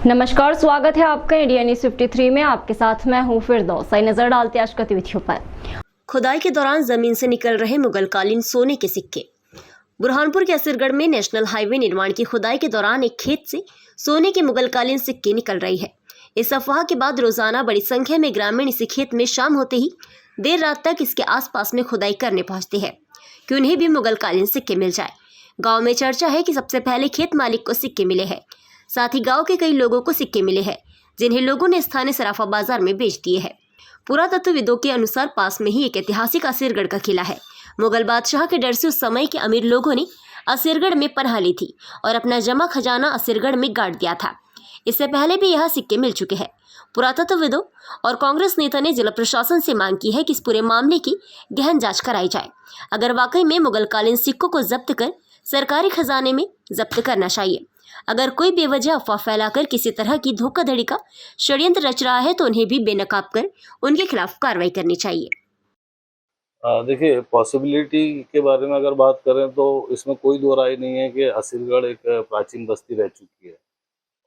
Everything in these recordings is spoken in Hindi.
नमस्कार, स्वागत है आपका इंडिया न्यूज 53 में। आपके साथ मैं हूं फिरदौस। नजर डालते आज गतिविधियों पर। खुदाई के दौरान जमीन से निकल रहे मुगलकालीन सोने के सिक्के। बुरहानपुर के असरगढ़ में नेशनल हाईवे निर्माण की खुदाई के दौरान एक खेत से सोने के मुगलकालीन सिक्के निकल रही है। इस अफवाह के बाद रोजाना बड़ी संख्या में ग्रामीण इसी खेत में शाम होते ही देर रात तक इसके आसपास में खुदाई करने पहुंचते हैं कि उन्हें भी मुगलकालीन सिक्के मिल जाए। गाँव में चर्चा है कि सबसे पहले खेत मालिक को सिक्के मिले हैं। साथ ही गांव के कई लोगों को सिक्के मिले हैं, जिन्हें लोगों ने स्थानीय सराफा बाजार में बेच दिए हैं। पुरातत्वविदों के अनुसार पास में ही एक ऐतिहासिक असीरगढ़ का किला है। मुगल बादशाह के डर से उस समय के अमीर लोगों ने असीरगढ़ में पनाह ली थी और अपना जमा खजाना असीरगढ़ में गाड़ दिया था। इससे पहले भी यह सिक्के मिल चुके हैं। पुरातत्वविदों और कांग्रेस नेता ने जिला प्रशासन से मांग की है कि इस पूरे मामले की गहन जांच कराई जाए। अगर वाकई में मुगलकालीन सिक्कों को जब्त कर सरकारी खजाने में जब्त करना चाहिए। अगर कोई बेवजह अफवाह फैलाकर किसी तरह की धोखाधड़ी का षड्यंत्र रच रहा है तो उन्हें भी बेनकाब कर उनके खिलाफ कार्रवाई करनी चाहिए। देखिए, पॉसिबिलिटी के बारे में अगर बात करें तो इसमें कोई दो राय नहीं है कि असीरगढ़ एक प्राचीन बस्ती रह चुकी है।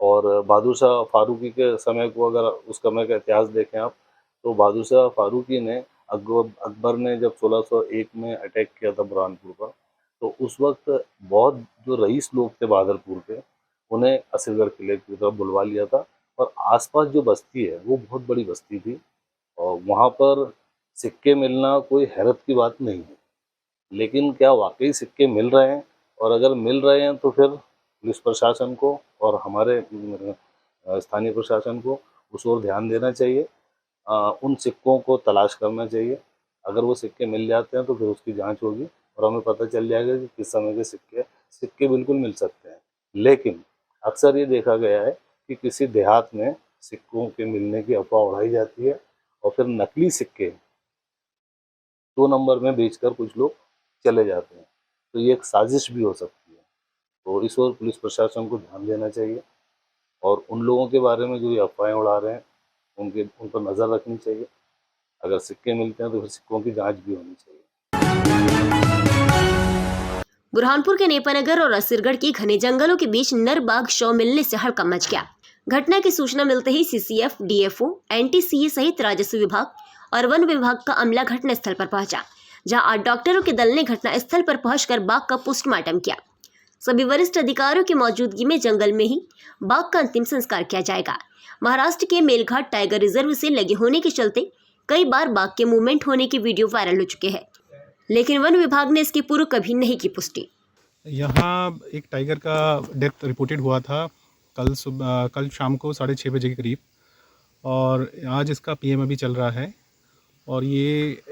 और बहादुर शाह फारूकी के समय को अगर उस समय का इतिहास देखें आप, तो बहादुर शाह फारूकी ने अकबर ने जब 1601 में अटैक किया था बुरहानपुर पर, तो उस वक्त बहुत जो रईस लोग थे बहादुरपुर के, उन्हें असीरगढ़ किले की तरफ बुलवा लिया था। और आसपास जो बस्ती है वो बहुत बड़ी बस्ती थी और वहाँ पर सिक्के मिलना कोई हैरत की बात नहीं है। लेकिन क्या वाकई सिक्के मिल रहे हैं? और अगर मिल रहे हैं तो फिर पुलिस प्रशासन को और हमारे स्थानीय प्रशासन को उस ओर ध्यान देना चाहिए। उन सिक्कों को तलाश करना चाहिए। अगर वो सिक्के मिल जाते हैं तो फिर उसकी जांच होगी और हमें पता चल जाएगा कि किस समय के सिक्के बिल्कुल मिल सकते हैं। लेकिन अक्सर ये देखा गया है कि किसी देहात में सिक्कों के मिलने की अफवाह उड़ाई जाती है और फिर नकली सिक्के 2 नंबर में बेचकर कुछ लोग चले जाते हैं। तो ये एक साजिश भी हो सकती है। तो इस ओर पुलिस प्रशासन को ध्यान देना चाहिए और उन लोगों के बारे में जो ये अफवाहें उड़ा रहे हैं उन पर नज़र रखनी चाहिए। अगर सिक्के मिलते हैं तो फिर सिक्कों की जांच भी होनी चाहिए। बुरहानपुर के नेपानगर और असीरगढ़ के घने जंगलों के बीच नर बाघ शव मिलने से हड़कंप मच गया। घटना की सूचना मिलते ही सीसीएफ, डीएफओ, एनटीसीए सहित राजस्व विभाग और वन विभाग का अमला घटनास्थल पर पहुंचा, जहां 8 डॉक्टरों के दल ने घटनास्थल पर पहुंचकर बाघ का पोस्टमार्टम किया। सभी वरिष्ठ अधिकारियों की मौजूदगी में जंगल में ही बाघ का अंतिम संस्कार किया जाएगा। महाराष्ट्र के मेलघाट टाइगर रिजर्व से लगे होने के चलते कई बार बाघ के मूवमेंट होने के वीडियो वायरल हो चुके हैं, लेकिन वन विभाग ने इसकी पूर्व कभी नहीं की पुष्टि। यहाँ एक टाइगर का डेथ रिपोर्टेड हुआ था कल शाम को 6:30 बजे के करीब, और आज इसका पीएम अभी चल रहा है। और ये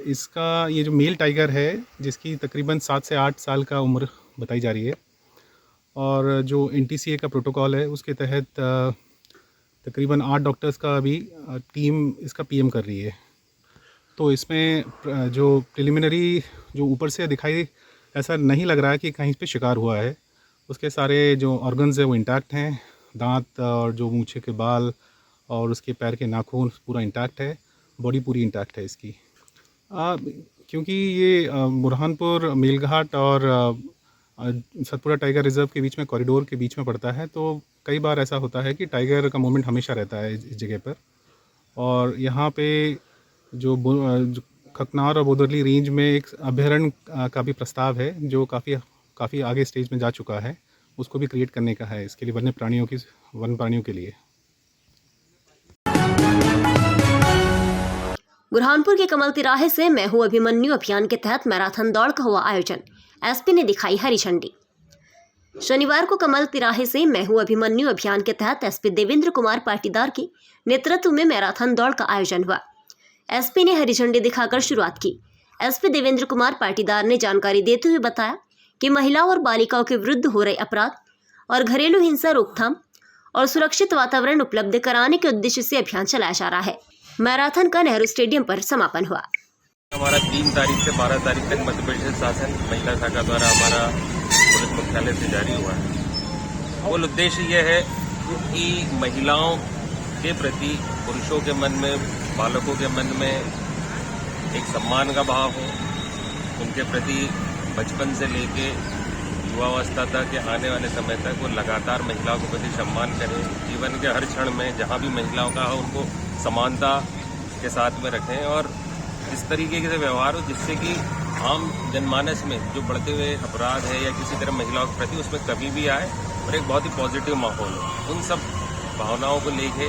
जो मेल टाइगर है, जिसकी तकरीबन 7 से 8 साल का उम्र बताई जा रही है, और जो एनटीसीए का प्रोटोकॉल है उसके तहत तकरीबन 8 डॉक्टर्स का अभी टीम इसका पीएम कर रही है। तो इसमें जो प्रिलिमिनरी जो ऊपर से दिखाई ऐसा नहीं लग रहा है कि कहीं पे शिकार हुआ है। उसके सारे जो ऑर्गन्स है वो इंटैक्ट हैं। दांत और जो मूछे के बाल और उसके पैर के नाखून पूरा इंटैक्ट है। बॉडी पूरी इंटैक्ट है इसकी। क्योंकि ये बुरहानपुर, मेलघाट और सतपुरा टाइगर रिजर्व के बीच में, कॉरिडोर के बीच में पड़ता है, तो कई बार ऐसा होता है कि टाइगर का मूवमेंट हमेशा रहता है इस जगह पर। और यहाँ पे जो खकनार और बोदरली रेंज में एक अभयारण्य का भी प्रस्ताव है, जो काफ़ी आगे स्टेज में जा चुका है। उसको भी क्रिएट करने का है इसके लिए वन्य प्राणियों के लिए। बुरहानपुर के कमल तिराहे से मैं हूं अभिमन्यु अभियान के तहत मैराथन दौड़ का हुआ आयोजन। एसपी ने दिखाई हरी झंडी। शनिवार को कमल तिराहे से मैं हूं अभिमन्यु अभियान के तहत एसपी देवेंद्र कुमार पाटीदार के नेतृत्व में मैराथन दौड़ का आयोजन हुआ। एसपी ने हरी झंडी दिखाकर शुरुआत की। एसपी देवेंद्र कुमार पाटीदार ने जानकारी देते हुए बताया कि महिलाओं और बालिकाओं के विरुद्ध हो रहे अपराध और घरेलू हिंसा रोकथाम और सुरक्षित वातावरण उपलब्ध कराने के उद्देश्य से अभियान चलाया जा रहा है। मैराथन का नेहरू स्टेडियम पर समापन हुआ। हमारा 3 तारीख से 12 तारीख तक मध्य प्रदेश शासन महिला शाखा द्वारा हमारा पुलिस मुख्यालय से जारी हुआ है। मूल उद्देश्य यह है कि महिलाओं के प्रति पुरुषों के मन में, बालकों के मन में एक सम्मान का भाव हो। उनके प्रति बचपन से लेके युवावस्था तक या आने वाले समय तक वो लगातार महिलाओं के प्रति सम्मान करें, जीवन के हर क्षण में जहाँ भी महिलाओं का हो उनको समानता के साथ में रखें और इस तरीके से व्यवहार हो जिससे कि आम जनमानस में जो बढ़ते हुए अपराध है या किसी तरह महिलाओं के प्रति उसमें कमी भी आए और एक बहुत ही पॉजिटिव माहौल हो। उन सब भावनाओं को लेके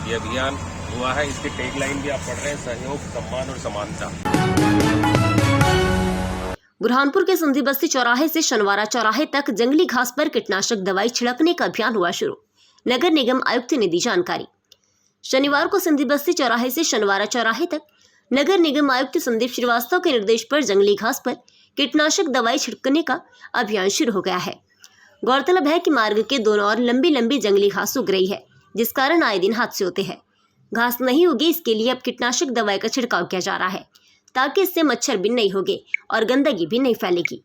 ये अभियान हुआ है। इसकी टैगलाइन भी आप पढ़ रहे हैं, सहयोग, सम्मान और समानता। बुरहानपुर के सिंधी बस्ती चौराहे से शनवारा चौराहे तक जंगली घास पर कीटनाशक दवाई छिड़कने का अभियान हुआ शुरू। नगर निगम आयुक्त ने दी जानकारी। शनिवार को सिंधी बस्ती चौराहे से शनवारा चौराहे तक नगर निगम आयुक्त संदीप श्रीवास्तव के निर्देश पर जंगली घास पर कीटनाशक दवाई छिड़कने का अभियान शुरू हो गया है। गौरतलब है कि मार्ग के दोनों ओर लंबी लंबी जंगली घास उग रही है, जिस कारण आए दिन हादसे होते हैं। घास नहीं उगी, इसके लिए अब कीटनाशक दवाई का छिड़काव किया जा रहा है ताकि इससे मच्छर भी नहीं होंगे और गंदगी भी नहीं फैलेगी।